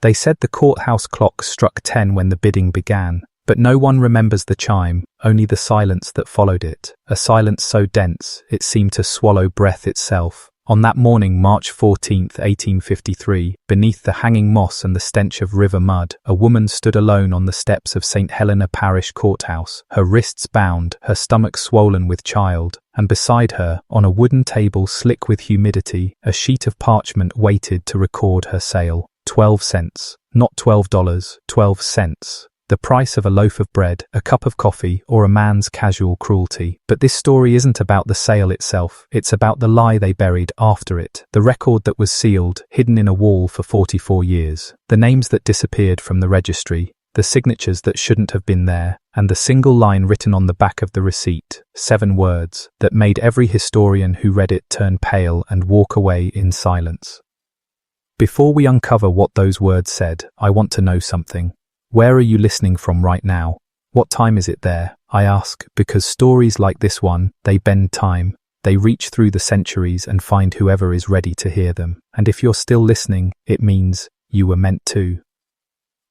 They said the courthouse clock struck 10 when the bidding began, but no one remembers the chime, only the silence that followed it, a silence so dense it seemed to swallow breath itself. On that morning, March 14, 1853, beneath the hanging moss and the stench of river mud, a woman stood alone on the steps of St. Helena Parish Courthouse, her wrists bound, her stomach swollen with child, and beside her, on a wooden table slick with humidity, a sheet of parchment waited to record her sale. 12 cents. Not $12, 12 cents. The price of a loaf of bread, a cup of coffee, or a man's casual cruelty. But this story isn't about the sale itself, it's about the lie they buried after it, the record that was sealed, hidden in a wall for 44 years, the names that disappeared from the registry, the signatures that shouldn't have been there, and the single line written on the back of the receipt, 7 words, that made every historian who read it turn pale and walk away in silence. Before we uncover what those words said, I want to know something. Where are you listening from right now? What time is it there? I ask, because stories like this one, they bend time. They reach through the centuries and find whoever is ready to hear them. And if you're still listening, it means you were meant to.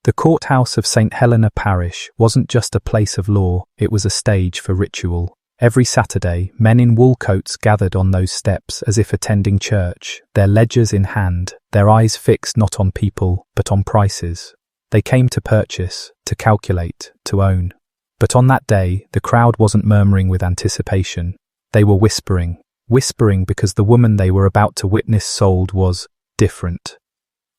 The courthouse of St. Helena Parish wasn't just a place of law, it was a stage for ritual. Every Saturday, men in wool coats gathered on those steps as if attending church, their ledgers in hand, their eyes fixed not on people, but on prices. They came to purchase, to calculate, to own. But on that day, the crowd wasn't murmuring with anticipation. They were whispering because the woman they were about to witness sold was different.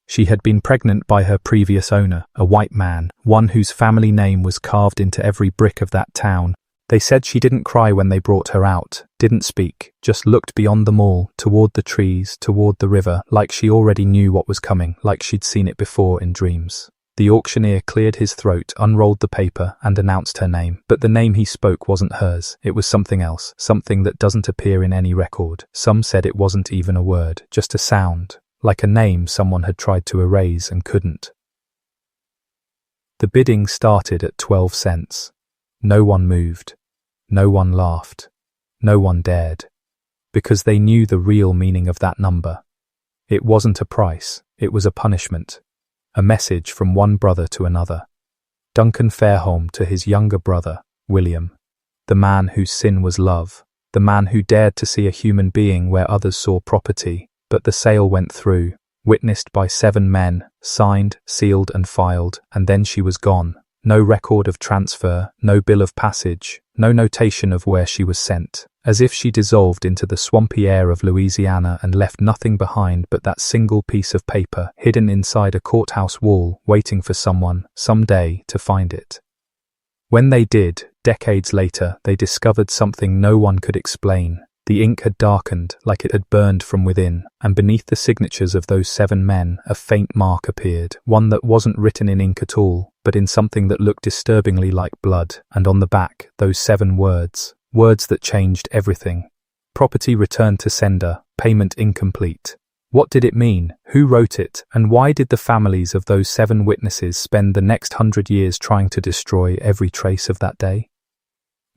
She had been pregnant by her previous owner, a white man, one whose family name was carved into every brick of that town. They said she didn't cry when they brought her out, didn't speak, just looked beyond them all, toward the trees, toward the river, like she already knew what was coming, like she'd seen it before in dreams. The auctioneer cleared his throat, unrolled the paper, and announced her name. But the name he spoke wasn't hers. It was something else, something that doesn't appear in any record. Some said it wasn't even a word, just a sound, like a name someone had tried to erase and couldn't. The bidding started at 12 cents. No one moved. No one laughed. No one dared. Because they knew the real meaning of that number. It wasn't a price, it was a punishment. A message from one brother to another. Duncan Fairholme to his younger brother, William. The man whose sin was love. The man who dared to see a human being where others saw property. But the sale went through, witnessed by 7 men, signed, sealed and filed, and then she was gone. No record of transfer, no bill of passage, no notation of where she was sent, as if she dissolved into the swampy air of Louisiana and left nothing behind but that single piece of paper hidden inside a courthouse wall, waiting for someone, someday, to find it. When they did, decades later, they discovered something no one could explain. The ink had darkened, like it had burned from within, and beneath the signatures of those 7 men, a faint mark appeared, one that wasn't written in ink at all, but in something that looked disturbingly like blood, and on the back, those 7 words that changed everything. Property returned to sender, payment incomplete. What did it mean? Who wrote it? And why did the families of those 7 witnesses spend the next 100 years trying to destroy every trace of that day?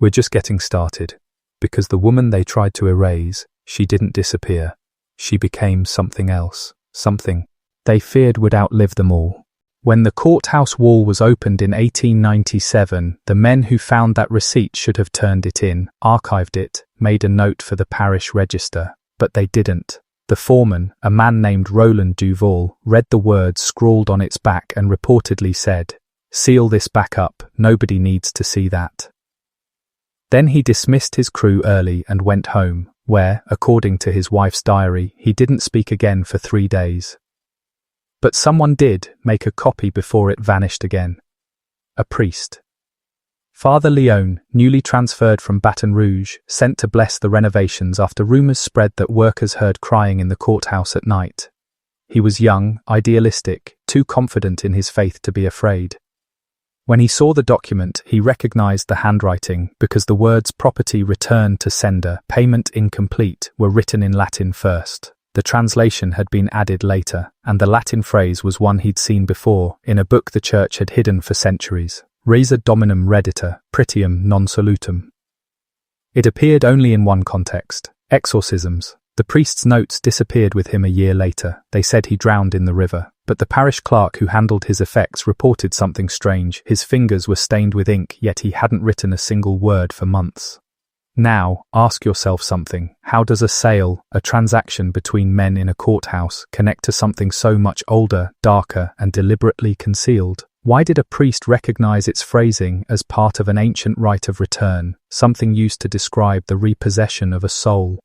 We're just getting started. Because the woman they tried to erase, she didn't disappear. She became something else, something they feared would outlive them all. When the courthouse wall was opened in 1897, the men who found that receipt should have turned it in, archived it, made a note for the parish register, but they didn't. The foreman, a man named Roland Duval, read the words scrawled on its back and reportedly said, "Seal this back up, nobody needs to see that." Then he dismissed his crew early and went home, where, according to his wife's diary, he didn't speak again for 3 days. But someone did make a copy before it vanished again. A priest. Father Leone, newly transferred from Baton Rouge, sent to bless the renovations after rumors spread that workers heard crying in the courthouse at night. He was young, idealistic, too confident in his faith to be afraid. When he saw the document, he recognized the handwriting because the words property returned to sender, payment incomplete were written in Latin first. The translation had been added later, and the Latin phrase was one he'd seen before in a book the church had hidden for centuries. Resa dominum redita, pretium non solutum. It appeared only in one context, exorcisms. The priest's notes disappeared with him a year later. They said he drowned in the river, but the parish clerk who handled his effects reported something strange. His fingers were stained with ink, yet he hadn't written a single word for months. Now, ask yourself something. How does a sale, a transaction between men in a courthouse, connect to something so much older, darker, and deliberately concealed? Why did a priest recognize its phrasing as part of an ancient rite of return, something used to describe the repossession of a soul?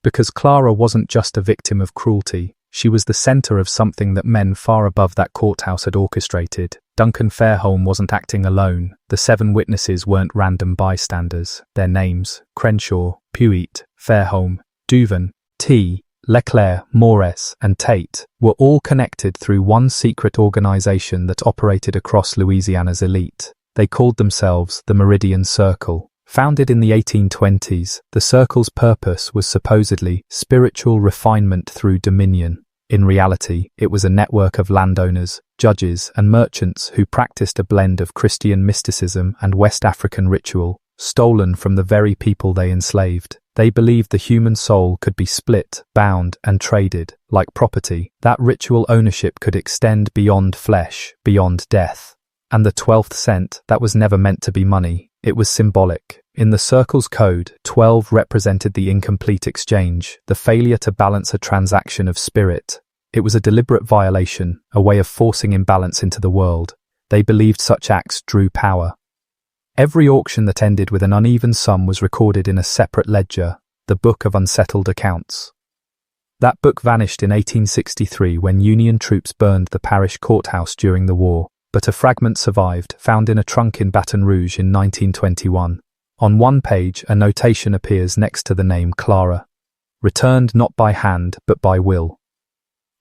Because Clara wasn't just a victim of cruelty, she was the center of something that men far above that courthouse had orchestrated. Duncan Fairholme wasn't acting alone. The 7 witnesses weren't random bystanders. Their names, Crenshaw, Puet, Fairholme, Duvin, T, Leclerc, Mores, and Tate, were all connected through one secret organization that operated across Louisiana's elite. They called themselves the Meridian Circle. Founded in the 1820s, the Circle's purpose was supposedly spiritual refinement through dominion. In reality, it was a network of landowners, judges, and merchants who practiced a blend of Christian mysticism and West African ritual, stolen from the very people they enslaved. They believed the human soul could be split, bound, and traded. Like property, that ritual ownership could extend beyond flesh, beyond death. And the 12th cent, that was never meant to be money. It was symbolic. In the Circle's code, 12 represented the incomplete exchange, the failure to balance a transaction of spirit. It was a deliberate violation, a way of forcing imbalance into the world. They believed such acts drew power. Every auction that ended with an uneven sum was recorded in a separate ledger, the Book of Unsettled Accounts. That book vanished in 1863 when Union troops burned the parish courthouse during the war, but a fragment survived, found in a trunk in Baton Rouge in 1921. On one page, a notation appears next to the name Clara. Returned not by hand, but by will.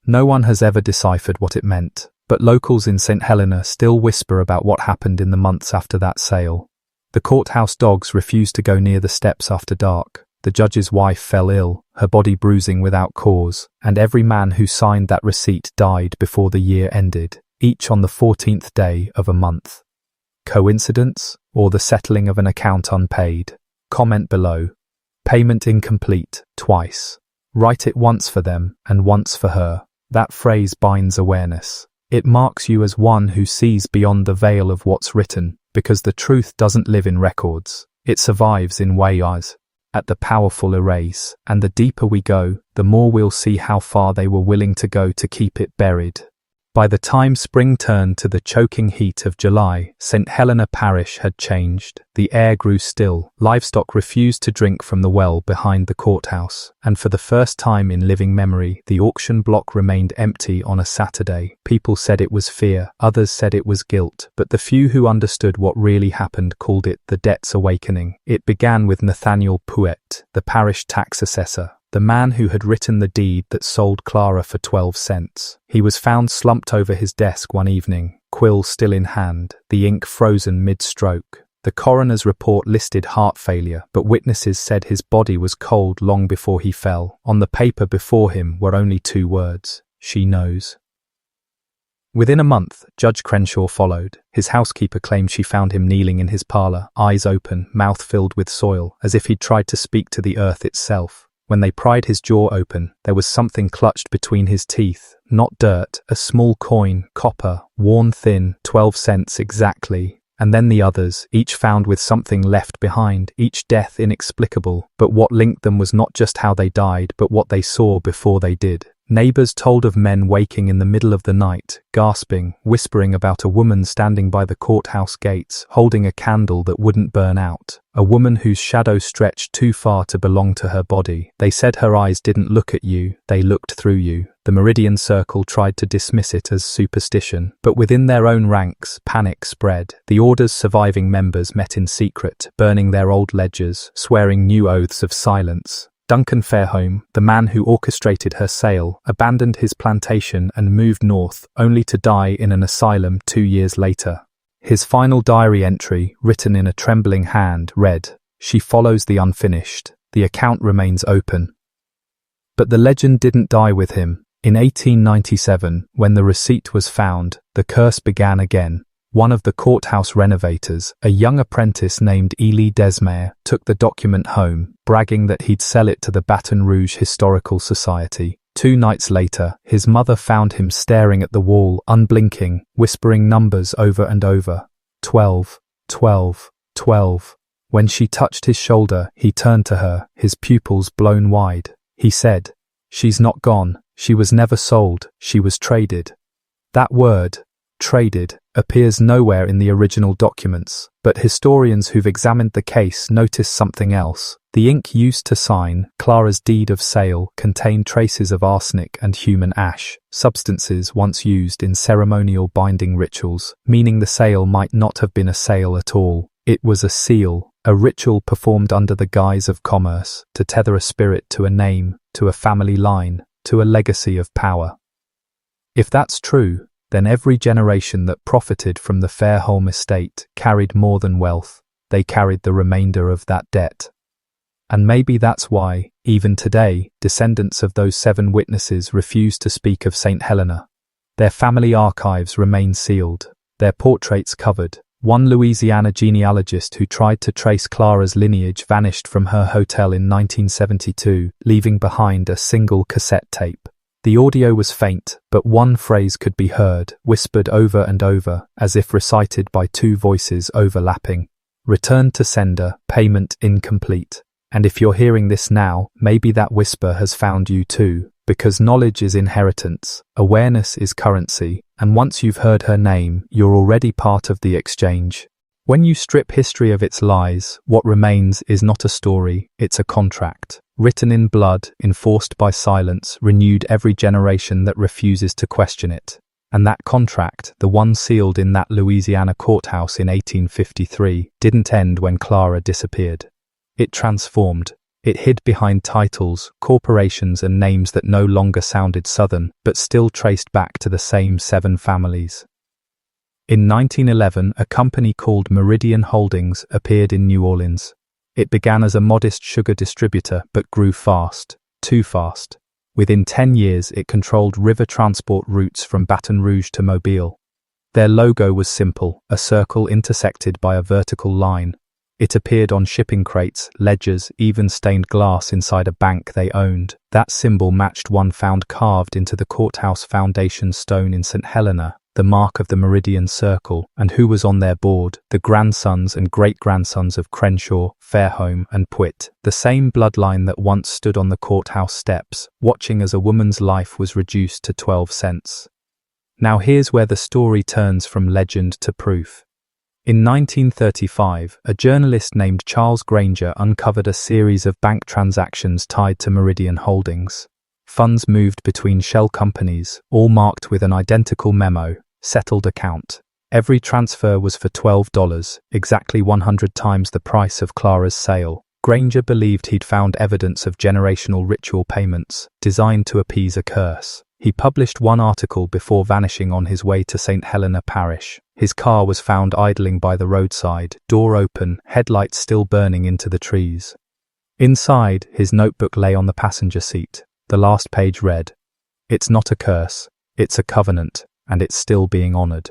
No one has ever deciphered what it meant, but locals in St. Helena still whisper about what happened in the months after that sale. The courthouse dogs refused to go near the steps after dark. The judge's wife fell ill, her body bruising without cause, and every man who signed that receipt died before the year ended, each on the 14th day of a month. Coincidence, or the settling of an account unpaid? Comment below. Payment incomplete, twice. Write it once for them, and once for her. That phrase binds awareness. It marks you as one who sees beyond the veil of what's written, because the truth doesn't live in records. It survives in wayas. At the powerful erase, and the deeper we go, the more we'll see how far they were willing to go to keep it buried. By the time spring turned to the choking heat of July, St. Helena Parish had changed. The air grew still, livestock refused to drink from the well behind the courthouse, and for the first time in living memory, the auction block remained empty on a Saturday. People said it was fear, others said it was guilt, but the few who understood what really happened called it the debt's awakening. It began with Nathaniel Puet, the parish tax assessor, the man who had written the deed that sold Clara for 12 cents. He was found slumped over his desk one evening, quill still in hand, the ink frozen mid-stroke. The coroner's report listed heart failure, but witnesses said his body was cold long before he fell. On the paper before him were only 2 words: she knows. Within a month, Judge Crenshaw followed. His housekeeper claimed she found him kneeling in his parlor, eyes open, mouth filled with soil, as if he'd tried to speak to the earth itself. When they pried his jaw open, there was something clutched between his teeth. Not dirt, a small coin, copper, worn thin, 12 cents exactly. And then the others, each found with something left behind, each death inexplicable. But what linked them was not just how they died, but what they saw before they did. Neighbors told of men waking in the middle of the night, gasping, whispering about a woman standing by the courthouse gates, holding a candle that wouldn't burn out. A woman whose shadow stretched too far to belong to her body. They said her eyes didn't look at you, they looked through you. The Meridian Circle tried to dismiss it as superstition, but within their own ranks, panic spread. The Order's surviving members met in secret, burning their old ledgers, swearing new oaths of silence. Duncan Fairholme, the man who orchestrated her sale, abandoned his plantation and moved north, only to die in an asylum 2 years later. His final diary entry, written in a trembling hand, read, "She follows the unfinished. The account remains open." But the legend didn't die with him. In 1897, when the receipt was found, the curse began again. One of the courthouse renovators, a young apprentice named Ely Desmarais, took the document home, bragging that he'd sell it to the Baton Rouge Historical Society. 2 nights later, his mother found him staring at the wall, unblinking, whispering numbers over and over. 12, 12, 12. When she touched his shoulder, he turned to her, his pupils blown wide. He said, "She's not gone. She was never sold. She was traded." That word, traded, appears nowhere in the original documents, but historians who've examined the case notice something else. The ink used to sign Clara's deed of sale contained traces of arsenic and human ash, substances once used in ceremonial binding rituals, meaning the sale might not have been a sale at all. It was a seal, a ritual performed under the guise of commerce, to tether a spirit to a name, to a family line, to a legacy of power. If that's true, then every generation that profited from the Fairholme estate carried more than wealth, they carried the remainder of that debt. And maybe that's why, even today, descendants of those 7 witnesses refuse to speak of St. Helena. Their family archives remain sealed, their portraits covered. One Louisiana genealogist who tried to trace Clara's lineage vanished from her hotel in 1972, leaving behind a single cassette tape. The audio was faint, but one phrase could be heard, whispered over and over, as if recited by 2 voices overlapping. "Return to sender, payment incomplete." And if you're hearing this now, maybe that whisper has found you too, because knowledge is inheritance, awareness is currency, and once you've heard her name, you're already part of the exchange. When you strip history of its lies, what remains is not a story, it's a contract. Written in blood, enforced by silence, renewed every generation that refuses to question it. And that contract, the one sealed in that Louisiana courthouse in 1853, didn't end when Clara disappeared. It transformed. It hid behind titles, corporations and names that no longer sounded Southern, but still traced back to the same 7 families. In 1911, a company called Meridian Holdings appeared in New Orleans. It began as a modest sugar distributor but grew fast, too fast. Within 10 years, it controlled river transport routes from Baton Rouge to Mobile. Their logo was simple, a circle intersected by a vertical line. It appeared on shipping crates, ledgers, even stained glass inside a bank they owned. That symbol matched one found carved into the courthouse foundation stone in St. Helena, the mark of the Meridian Circle. And who was on their board? The grandsons and great-grandsons of Crenshaw, Fairholme and Puitt, the same bloodline that once stood on the courthouse steps, watching as a woman's life was reduced to 12 cents. Now here's where the story turns from legend to proof. In 1935, a journalist named Charles Granger uncovered a series of bank transactions tied to Meridian Holdings. Funds moved between shell companies, all marked with an identical memo, settled account. Every transfer was for $12, exactly 100 times the price of Clara's sale. Granger believed he'd found evidence of generational ritual payments, designed to appease a curse. He published one article before vanishing on his way to St. Helena Parish. His car was found idling by the roadside, door open, headlights still burning into the trees. Inside, his notebook lay on the passenger seat. The last page read, "It's not a curse, it's a covenant, and it's still being honored."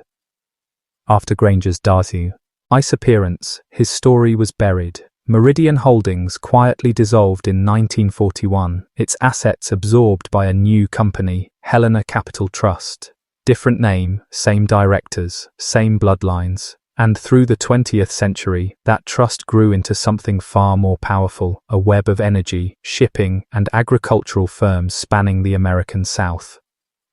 After Granger's disappearance, his story was buried. Meridian Holdings quietly dissolved in 1941, its assets absorbed by a new company, Helena Capital Trust. Different name, same directors, same bloodlines. And through the 20th century, that trust grew into something far more powerful, a web of energy, shipping, and agricultural firms spanning the American South.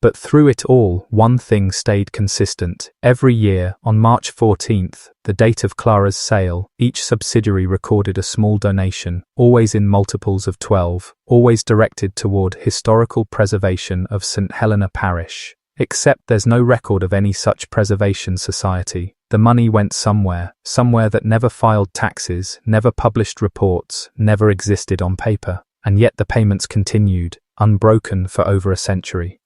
But through it all, one thing stayed consistent. Every year, on March 14th, the date of Clara's sale, each subsidiary recorded a small donation, always in multiples of 12, always directed toward historical preservation of St. Helena Parish. Except there's no record of any such preservation society. The money went somewhere that never filed taxes, never published reports, never existed on paper, and yet the payments continued, unbroken for over a century.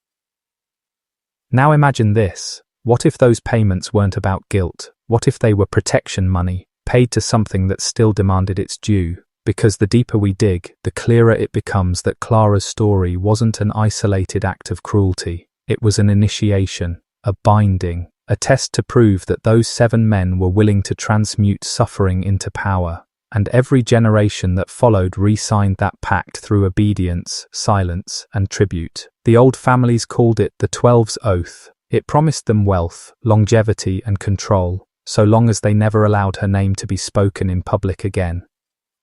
Now imagine this. What if those payments weren't about guilt? What if they were protection money, paid to something that still demanded its due? Because the deeper we dig, the clearer it becomes that Clara's story wasn't an isolated act of cruelty. It was an initiation, a binding, a test to prove that those 7 men were willing to transmute suffering into power. And every generation that followed re-signed that pact through obedience, silence, and tribute. The old families called it the 12's Oath. It promised them wealth, longevity, and control, so long as they never allowed her name to be spoken in public again.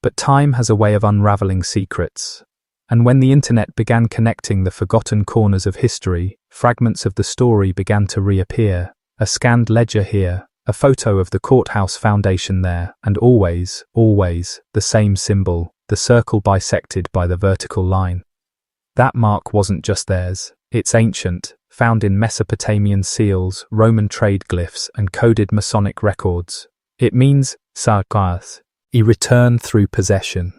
But time has a way of unraveling secrets. And when the internet began connecting the forgotten corners of history, fragments of the story began to reappear. A scanned ledger here, a photo of the courthouse foundation there, and always, the same symbol, the circle bisected by the vertical line. That mark wasn't just theirs, it's ancient, found in Mesopotamian seals, Roman trade glyphs, and coded Masonic records. It means, sarkas, a return through possession.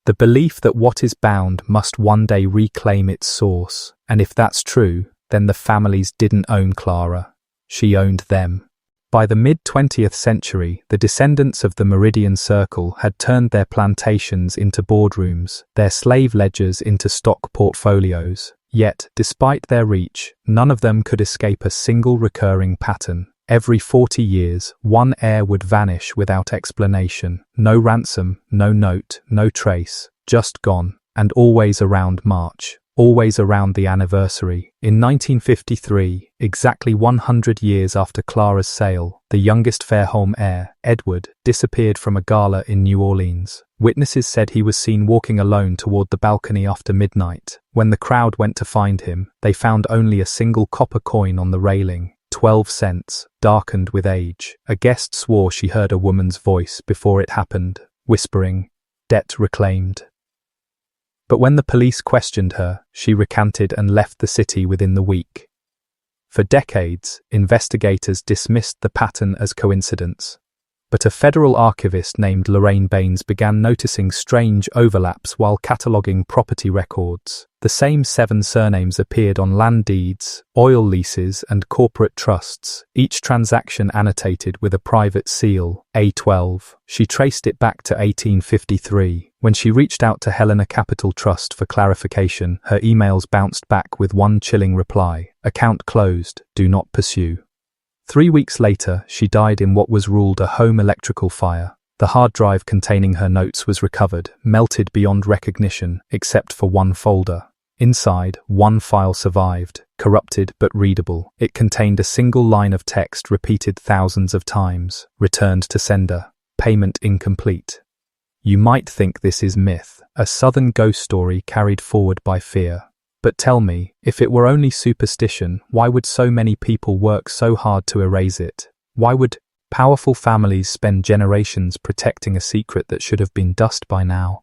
The belief that what is bound must one day reclaim its source, and if that's true, then the families didn't own Clara. She owned them. By the mid-20th century, the descendants of the Meridian Circle had turned their plantations into boardrooms, their slave ledgers into stock portfolios. Yet, despite their reach, none of them could escape a single recurring pattern. Every 40 years, one heir would vanish without explanation. No ransom, no note, no trace, just gone, and always around March. Always around the anniversary. In 1953, exactly 100 years after Clara's sale, the youngest Fairholme heir, Edward, disappeared from a gala in New Orleans. Witnesses said he was seen walking alone toward the balcony after midnight. When the crowd went to find him, they found only a single copper coin on the railing, 12 cents, darkened with age. A guest swore she heard a woman's voice before it happened, whispering, "Debt reclaimed." But when the police questioned her, she recanted and left the city within the week. For decades, investigators dismissed the pattern as coincidence. But a federal archivist named Lorraine Baines began noticing strange overlaps while cataloguing property records. The same 7 surnames appeared on land deeds, oil leases, and corporate trusts, each transaction annotated with a private seal, A12. She traced it back to 1853. When she reached out to Helena Capital Trust for clarification, her emails bounced back with one chilling reply: "Account closed, do not pursue." 3 weeks later, she died in what was ruled a home electrical fire. The hard drive containing her notes was recovered, melted beyond recognition, except for one folder. Inside, one file survived, corrupted but readable. It contained a single line of text repeated thousands of times: "Returned to sender. Payment incomplete." You might think this is myth, a southern ghost story carried forward by fear. But tell me, if it were only superstition, why would so many people work so hard to erase it? Why would powerful families spend generations protecting a secret that should have been dust by now?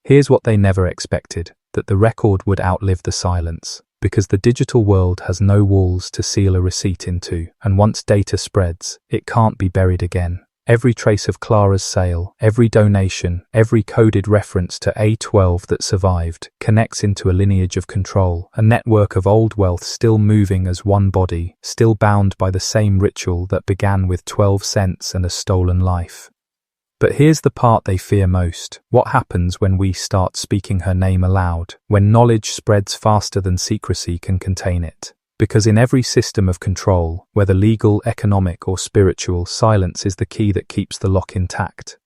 Here's what they never expected: that the record would outlive the silence. Because the digital world has no walls to seal a receipt into, and once data spreads, it can't be buried again. Every trace of Clara's sale, every donation, every coded reference to A12 that survived, connects into a lineage of control, a network of old wealth still moving as one body, still bound by the same ritual that began with 12 cents and a stolen life. But here's the part they fear most: what happens when we start speaking her name aloud, when knowledge spreads faster than secrecy can contain it? Because in every system of control, whether legal, economic, or spiritual, silence is the key that keeps the lock intact.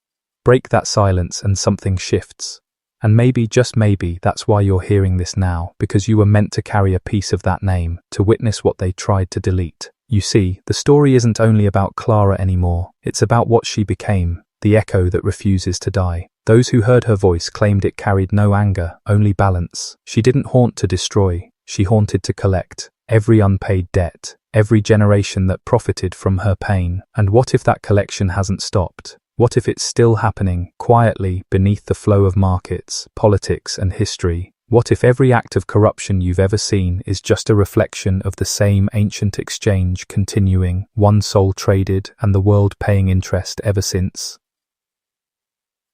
Break that silence and something shifts. And maybe, just maybe, that's why you're hearing this now, because you were meant to carry a piece of that name, to witness what they tried to delete. You see, the story isn't only about Clara anymore, it's about what she became, the echo that refuses to die. Those who heard her voice claimed it carried no anger, only balance. She didn't haunt to destroy, she haunted to collect. Every unpaid debt, every generation that profited from her pain. And what if that collection hasn't stopped? What if it's still happening, quietly, beneath the flow of markets, politics, and history? What if every act of corruption you've ever seen is just a reflection of the same ancient exchange continuing, one soul traded, and the world paying interest ever since?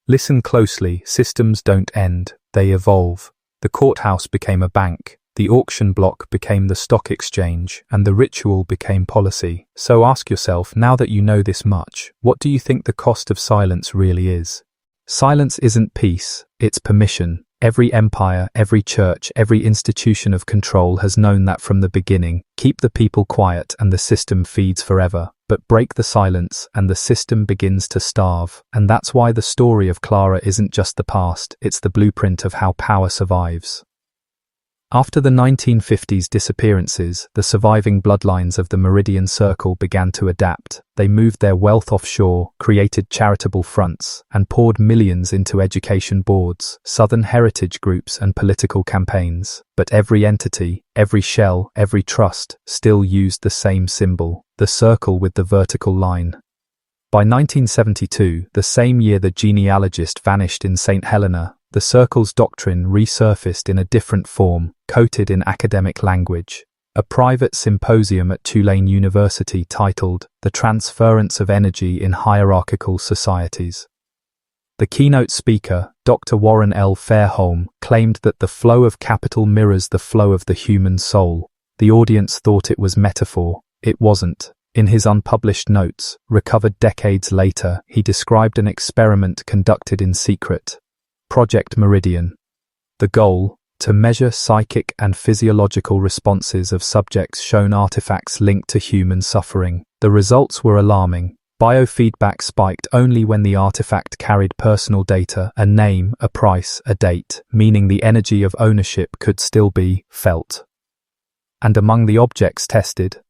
Listen closely, systems don't end, they evolve. The courthouse became a bank. The auction block became the stock exchange, and the ritual became policy. So ask yourself, now that you know this much, what do you think the cost of silence really is? Silence isn't peace, it's permission. Every empire, every church, every institution of control has known that from the beginning. Keep the people quiet and the system feeds forever. But break the silence and the system begins to starve. And that's why the story of Clara isn't just the past, it's the blueprint of how power survives. After the 1950s disappearances, the surviving bloodlines of the Meridian Circle began to adapt. They moved their wealth offshore, created charitable fronts, and poured millions into education boards, Southern heritage groups, and political campaigns. But every entity, every shell, every trust, still used the same symbol, the circle with the vertical line. By 1972, the same year the genealogist vanished in St. Helena, the circle's doctrine resurfaced in a different form, coated in academic language. A private symposium at Tulane University titled The Transference of Energy in Hierarchical Societies. The keynote speaker, Dr. Warren L. Fairholm, claimed that the flow of capital mirrors the flow of the human soul. The audience thought it was metaphor. It wasn't. In his unpublished notes, recovered decades later, he described an experiment conducted in secret. Project Meridian. The goal, to measure psychic and physiological responses of subjects shown artifacts linked to human suffering. The results were alarming. Biofeedback spiked only when the artifact carried personal data, a name, a price, a date, meaning the energy of ownership could still be felt. And among the objects tested,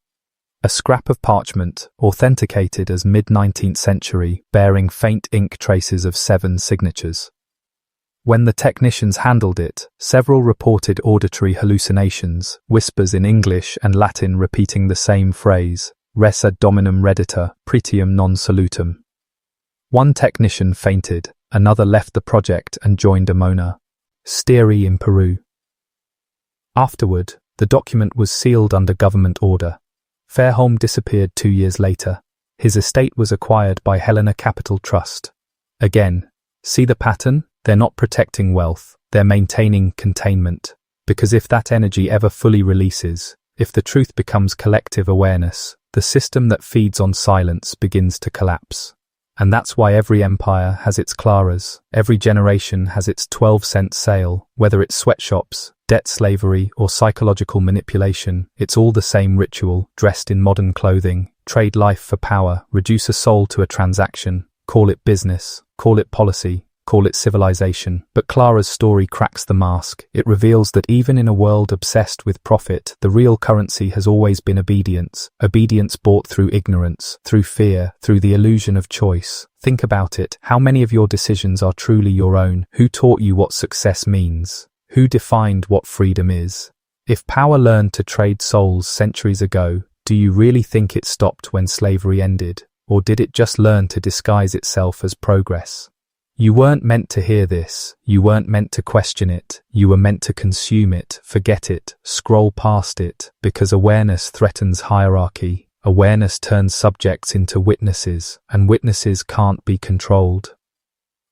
a scrap of parchment, authenticated as mid-19th century, bearing faint ink traces of 7 signatures. When the technicians handled it, several reported auditory hallucinations, whispers in English and Latin repeating the same phrase, res ad dominum redditor, pretium non salutum. One technician fainted, another left the project and joined a monastery in Peru. Afterward, the document was sealed under government order. Fairholm disappeared 2 years later. His estate was acquired by Helena Capital Trust. Again, see the pattern? They're not protecting wealth, they're maintaining containment. Because if that energy ever fully releases, if the truth becomes collective awareness, the system that feeds on silence begins to collapse. And that's why every empire has its Claras, every generation has its 12-cent sale, whether it's sweatshops, debt slavery, or psychological manipulation, it's all the same ritual, dressed in modern clothing, trade life for power, reduce a soul to a transaction, call it business, call it policy, call it civilization. But Clara's story cracks the mask. It reveals that even in a world obsessed with profit, the real currency has always been obedience. Obedience bought through ignorance, through fear, through the illusion of choice. Think about it. How many of your decisions are truly your own? Who taught you what success means? Who defined what freedom is? If power learned to trade souls centuries ago, do you really think it stopped when slavery ended? Or did it just learn to disguise itself as progress? You weren't meant to hear this, you weren't meant to question it, you were meant to consume it, forget it, scroll past it, because awareness threatens hierarchy, awareness turns subjects into witnesses, and witnesses can't be controlled.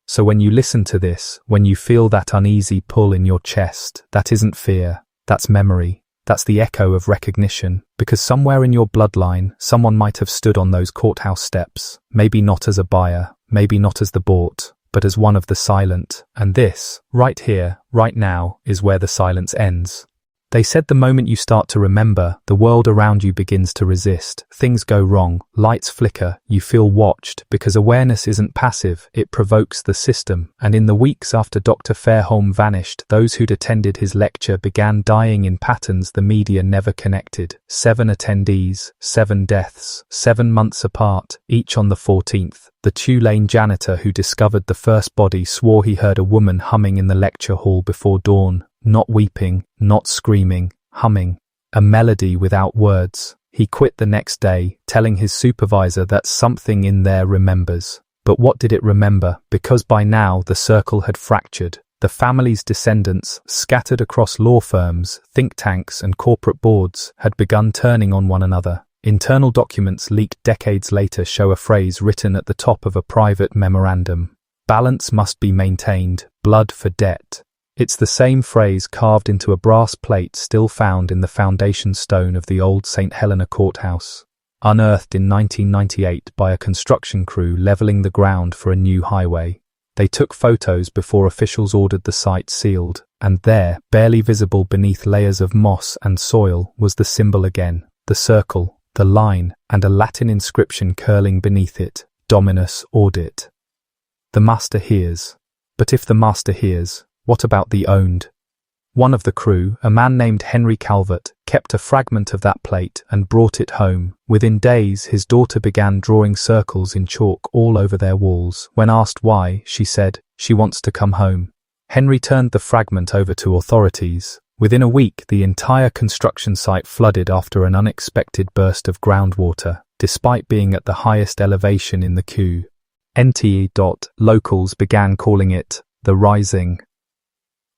So when you listen to this, when you feel that uneasy pull in your chest, that isn't fear, that's memory, that's the echo of recognition, because somewhere in your bloodline, someone might have stood on those courthouse steps, maybe not as a buyer, maybe not as the bought, but as one of the silent, and this, right here, right now, is where the silence ends. They said the moment you start to remember, the world around you begins to resist, things go wrong, lights flicker, you feel watched, because awareness isn't passive, it provokes the system. And in the weeks after Dr. Fairholm vanished, those who'd attended his lecture began dying in patterns the media never connected. 7 attendees, 7 deaths, 7 months apart, each on the 14th. The Tulane janitor who discovered the first body swore he heard a woman humming in the lecture hall before dawn. Not weeping, not screaming, humming. A melody without words. He quit the next day, telling his supervisor that something in there remembers. But what did it remember? Because by now the circle had fractured. The family's descendants, scattered across law firms, think tanks and corporate boards, had begun turning on one another. Internal documents leaked decades later show a phrase written at the top of a private memorandum. Balance must be maintained, blood for debt. It's the same phrase carved into a brass plate still found in the foundation stone of the old St. Helena courthouse, unearthed in 1998 by a construction crew leveling the ground for a new highway. They took photos before officials ordered the site sealed, and there, barely visible beneath layers of moss and soil, was the symbol again, the circle, the line, and a Latin inscription curling beneath it, Dominus audit. The master hears. But if the master hears, what about the owned? One of the crew, a man named Henry Calvert, kept a fragment of that plate and brought it home. Within days, his daughter began drawing circles in chalk all over their walls. When asked why, she said, "She wants to come home." Henry turned the fragment over to authorities. Within a week, the entire construction site flooded after an unexpected burst of groundwater, despite being at the highest elevation in the queue. Locals began calling it the Rising.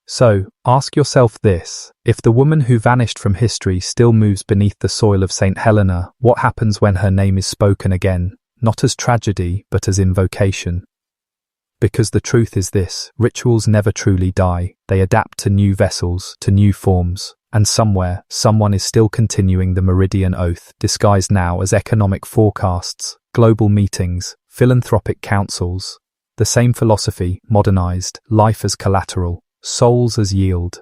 So, ask yourself this: if the woman who vanished from history still moves beneath the soil of St. Helena, what happens when her name is spoken again, not as tragedy, but as invocation? Because the truth is this: rituals never truly die, they adapt to new vessels, to new forms, and somewhere, someone is still continuing the Meridian Oath, disguised now as economic forecasts, global meetings, philanthropic councils. The same philosophy, modernized, life as collateral, souls as yield.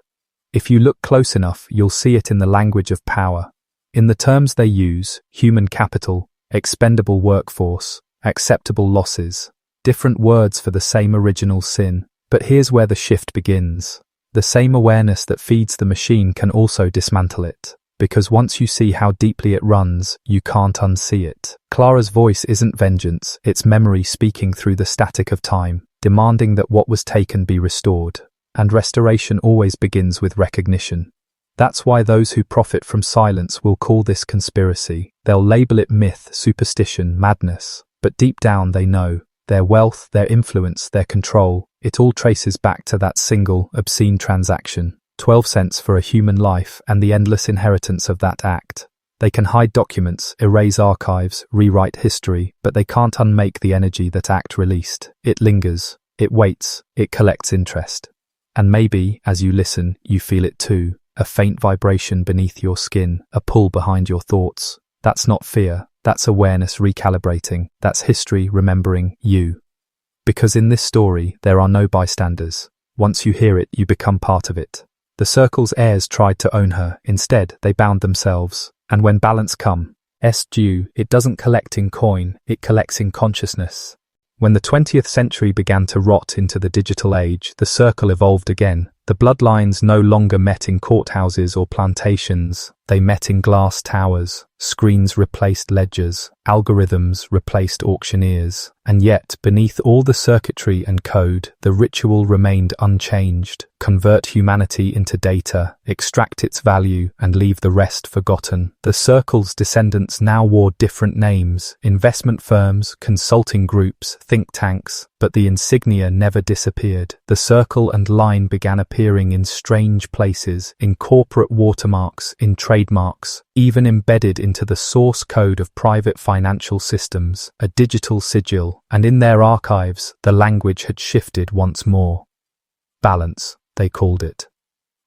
If you look close enough, you'll see it in the language of power. In the terms they use: human capital, expendable workforce, acceptable losses. Different words for the same original sin. But here's where the shift begins. The same awareness that feeds the machine can also dismantle it. Because once you see how deeply it runs, you can't unsee it. Clara's voice isn't vengeance, it's memory speaking through the static of time, demanding that what was taken be restored. And restoration always begins with recognition. That's why those who profit from silence will call this conspiracy. They'll label it myth, superstition, madness. But deep down they know. Their wealth, their influence, their control, it all traces back to that single, obscene transaction. 12 cents for a human life and the endless inheritance of that act. They can hide documents, erase archives, rewrite history, but they can't unmake the energy that act released. It lingers, it waits, it collects interest. And maybe, as you listen, you feel it too, a faint vibration beneath your skin, a pull behind your thoughts. That's not fear, that's awareness recalibrating, that's history remembering you. Because in this story, there are no bystanders. Once you hear it, you become part of it. The circle's heirs tried to own her, instead they bound themselves. And when balance comes due, it doesn't collect in coin, it collects in consciousness. When the 20th century began to rot into the digital age, the circle evolved again. The bloodlines no longer met in courthouses or plantations, they met in glass towers. Screens replaced ledgers, algorithms replaced auctioneers, and yet, beneath all the circuitry and code, the ritual remained unchanged. Convert humanity into data, extract its value, and leave the rest forgotten. The circle's descendants now wore different names: investment firms, consulting groups, think tanks, but the insignia never disappeared. The circle and line began appearing in strange places, in corporate watermarks, in trademarks, even embedded into the source code of private financial systems, a digital sigil, and in their archives, the language had shifted once more. Balance, they called it.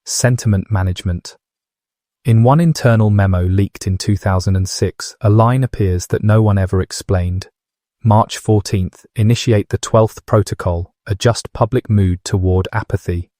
Sentiment management. In one internal memo leaked in 2006, a line appears that no one ever explained. March 14th, initiate the 12th protocol, adjust public mood toward apathy.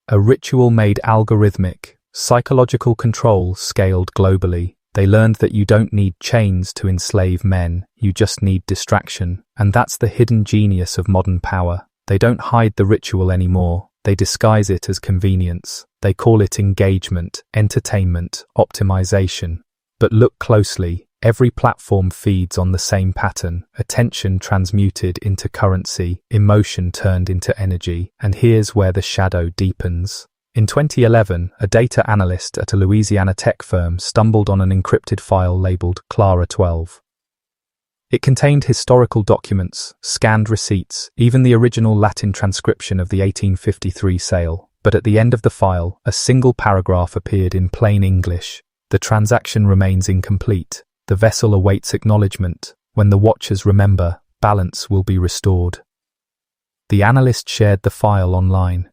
A ritual made algorithmic, psychological control scaled globally. They learned that you don't need chains to enslave men, you just need distraction. And that's the hidden genius of modern power. They don't hide the ritual anymore, they disguise it as convenience. They call it engagement, entertainment, optimization. But look closely, every platform feeds on the same pattern: attention transmuted into currency, emotion turned into energy, and here's where the shadow deepens. In 2011, a data analyst at a Louisiana tech firm stumbled on an encrypted file labeled Clara 12. It contained historical documents, scanned receipts, even the original Latin transcription of the 1853 sale. But at the end of the file, a single paragraph appeared in plain English. The transaction remains incomplete. The vessel awaits acknowledgement. When the watchers remember, balance will be restored. The analyst shared the file online.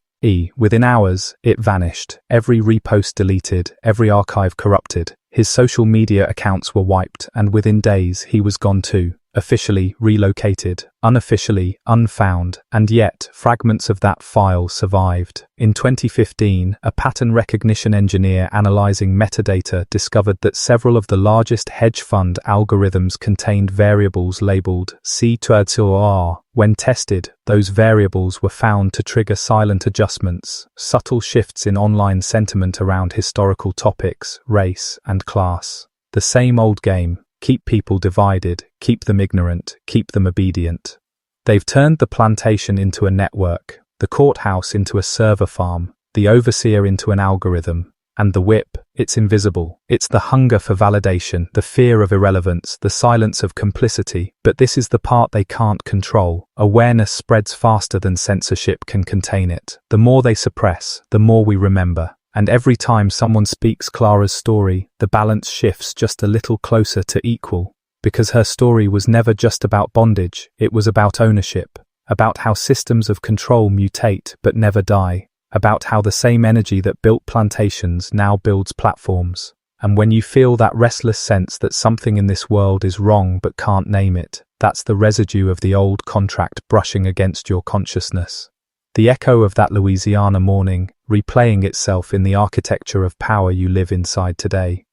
Within hours, it vanished. Every repost deleted, every archive corrupted. His social media accounts were wiped, and within days, he was gone too. officially relocated, unofficially unfound, and yet fragments of that file survived. In 2015, a pattern recognition engineer analyzing metadata discovered that several of the largest hedge fund algorithms contained variables labeled C2R. When tested, those variables were found to trigger silent adjustments, subtle shifts in online sentiment around historical topics, race, and class. The same old game. Keep people divided, keep them ignorant, keep them obedient. They've turned the plantation into a network, the courthouse into a server farm, the overseer into an algorithm, and the whip, it's invisible. It's the hunger for validation, the fear of irrelevance, the silence of complicity, but this is the part they can't control. Awareness spreads faster than censorship can contain it. The more they suppress, the more we remember. And every time someone speaks Clara's story, the balance shifts just a little closer to equal. Because her story was never just about bondage, it was about ownership, about how systems of control mutate but never die, about how the same energy that built plantations now builds platforms. And when you feel that restless sense that something in this world is wrong but can't name it, that's the residue of the old contract brushing against your consciousness. The echo of that Louisiana morning, replaying itself in the architecture of power you live inside today.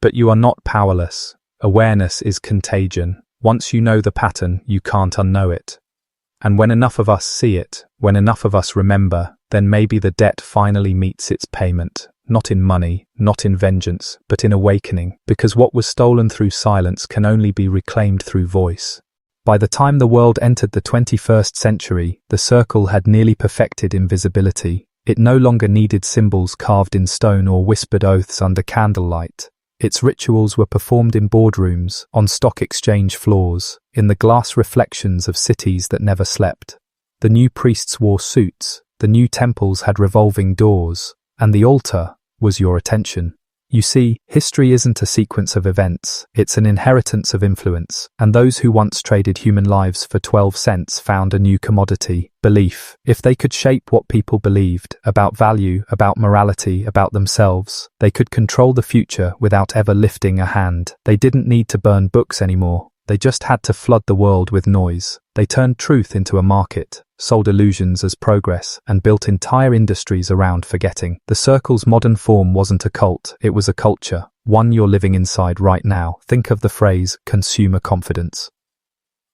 But you are not powerless. Awareness is contagion. Once you know the pattern, you can't unknow it. And when enough of us see it, when enough of us remember, then maybe the debt finally meets its payment. Not in money, not in vengeance, but in awakening, because what was stolen through silence can only be reclaimed through voice. By the time the world entered the 21st century, the circle had nearly perfected invisibility. It no longer needed symbols carved in stone or whispered oaths under candlelight. Its rituals were performed in boardrooms, on stock exchange floors, in the glass reflections of cities that never slept. The new priests wore suits, the new temples had revolving doors, and the altar was your attention. You see, history isn't a sequence of events, it's an inheritance of influence, and those who once traded human lives for 12 cents found a new commodity, belief. If they could shape what people believed, about value, about morality, about themselves, they could control the future without ever lifting a hand. They didn't need to burn books anymore, they just had to flood the world with noise. They turned truth into a market, sold illusions as progress, and built entire industries around forgetting. The circle's modern form wasn't a cult, it was a culture, one you're living inside right now. Think of the phrase, consumer confidence.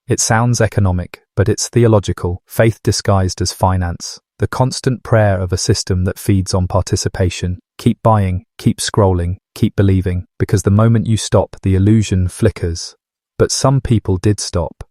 It sounds economic, but it's theological, faith disguised as finance, the constant prayer of a system that feeds on participation. Keep buying, keep scrolling, keep believing, because the moment you stop, the illusion flickers. But some people did stop.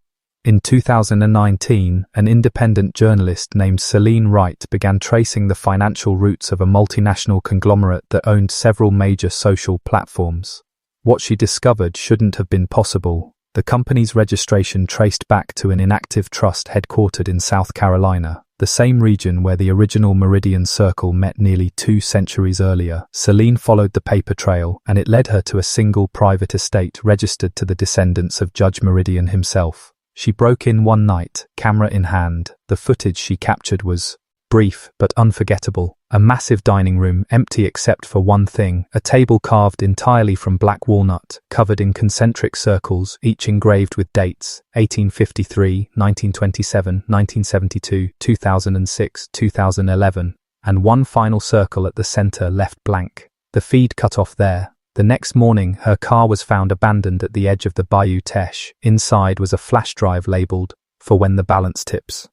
In 2019, an independent journalist named Celine Wright began tracing the financial roots of a multinational conglomerate that owned several major social platforms. What she discovered shouldn't have been possible. The company's registration traced back to an inactive trust headquartered in South Carolina, the same region where the original Meridian Circle met nearly 2 centuries earlier. Celine followed the paper trail, and it led her to a single private estate registered to the descendants of Judge Meridian himself. She broke in one night, camera in hand. The footage she captured was brief but unforgettable. A massive dining room, empty except for one thing, a table carved entirely from black walnut, covered in concentric circles, each engraved with dates, 1853, 1927, 1972, 2006, 2011, and one final circle at the center left blank. The feed cut off there. The next morning, her car was found abandoned at the edge of the Bayou Teche. Inside was a flash drive labeled, "For when the balance tips."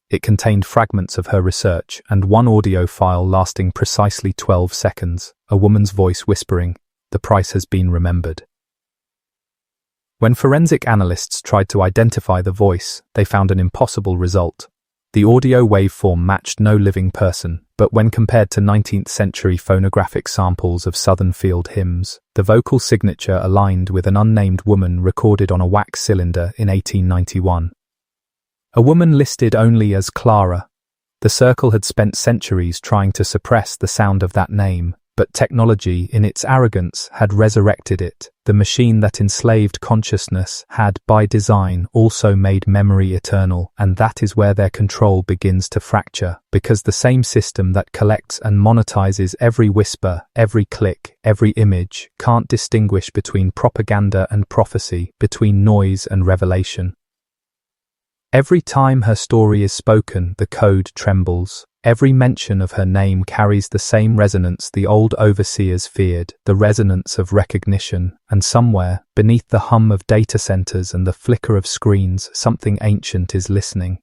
It contained fragments of her research and one audio file lasting precisely 12 seconds, a woman's voice whispering, "The price has been remembered." When forensic analysts tried to identify the voice, they found an impossible result. The audio waveform matched no living person, but when compared to 19th century phonographic samples of Southern field hymns, the vocal signature aligned with an unnamed woman recorded on a wax cylinder in 1891. A woman listed only as Clara. The circle had spent centuries trying to suppress the sound of that name, But technology, in its arrogance, had resurrected it. The machine that enslaved consciousness had, by design, also made memory eternal, and that is where their control begins to fracture, because the same system that collects and monetizes every whisper, every click, every image, can't distinguish between propaganda and prophecy, between noise and revelation. Every time her story is spoken, the code trembles. Every mention of her name carries the same resonance the old overseers feared, the resonance of recognition, and somewhere, beneath the hum of data centers and the flicker of screens, something ancient is listening.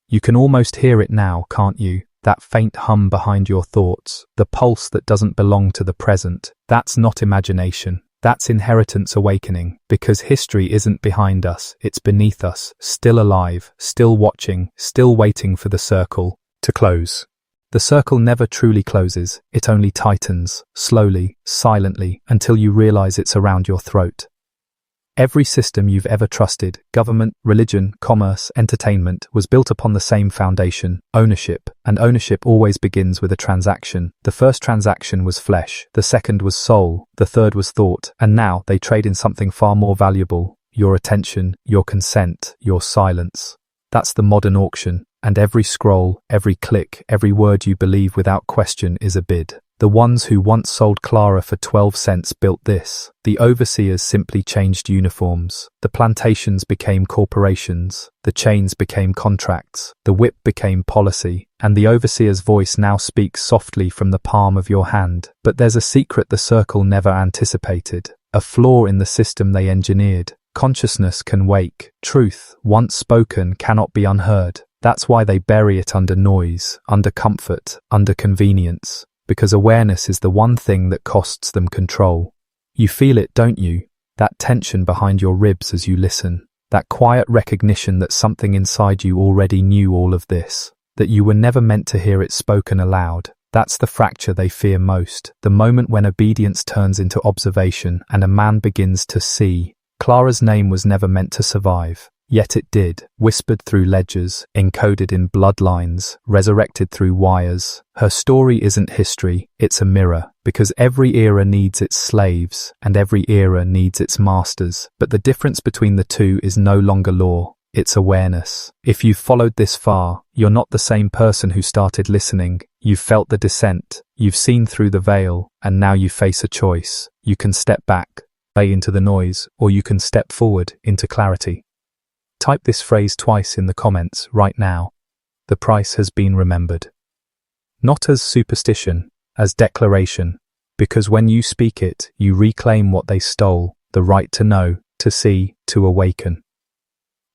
You can almost hear it now, can't you? That faint hum behind your thoughts, the pulse that doesn't belong to the present. That's not imagination. That's inheritance awakening, because history isn't behind us, it's beneath us, still alive, still watching, still waiting for the circle to close. The circle never truly closes, it only tightens, slowly, silently, until you realize it's around your throat. Every system you've ever trusted, government, religion, commerce, entertainment, was built upon the same foundation, ownership, and ownership always begins with a transaction. The first transaction was flesh, the second was soul, the third was thought, and now they trade in something far more valuable: your attention, your consent, your silence. That's the modern auction, and every scroll, every click, every word you believe without question is a bid. The ones who once sold Clara for 12 cents built this. The overseers simply changed uniforms. The plantations became corporations. The chains became contracts. The whip became policy. And the overseer's voice now speaks softly from the palm of your hand. But there's a secret the circle never anticipated. A flaw in the system they engineered. Consciousness can wake. Truth, once spoken, cannot be unheard. That's why they bury it under noise, under comfort, under convenience. Because awareness is the one thing that costs them control. You feel it, don't you? That tension behind your ribs as you listen. That quiet recognition that something inside you already knew all of this. That you were never meant to hear it spoken aloud. That's the fracture they fear most. The moment when obedience turns into observation and a man begins to see. Clara's name was never meant to survive. Yet it did, whispered through ledgers, encoded in bloodlines, resurrected through wires. Her story isn't history, it's a mirror, because every era needs its slaves, and every era needs its masters. But the difference between the two is no longer law, it's awareness. If you've followed this far, you're not the same person who started listening. You've felt the descent, you've seen through the veil, and now you face a choice. You can step back, play into the noise, or you can step forward into clarity. Type this phrase twice in the comments right now. The price has been remembered. Not as superstition, as declaration, because when you speak it, you reclaim what they stole, the right to know, to see, to awaken.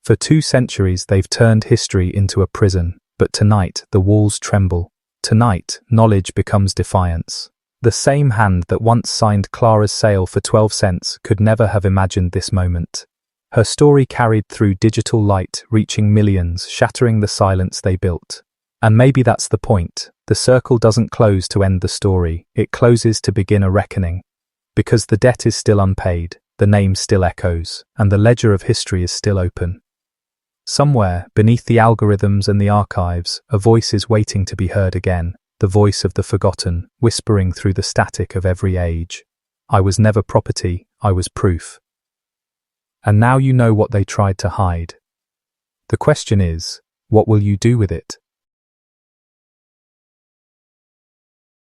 For 2 centuries they've turned history into a prison, but tonight the walls tremble. Tonight, knowledge becomes defiance. The same hand that once signed Clara's sale for 12 cents could never have imagined this moment. Her story carried through digital light, reaching millions, shattering the silence they built. And maybe that's the point. The circle doesn't close to end the story, it closes to begin a reckoning. Because the debt is still unpaid, the name still echoes, and the ledger of history is still open. Somewhere, beneath the algorithms and the archives, a voice is waiting to be heard again, the voice of the forgotten, whispering through the static of every age. I was never property, I was proof. And now you know what they tried to hide. The question is, what will you do with it?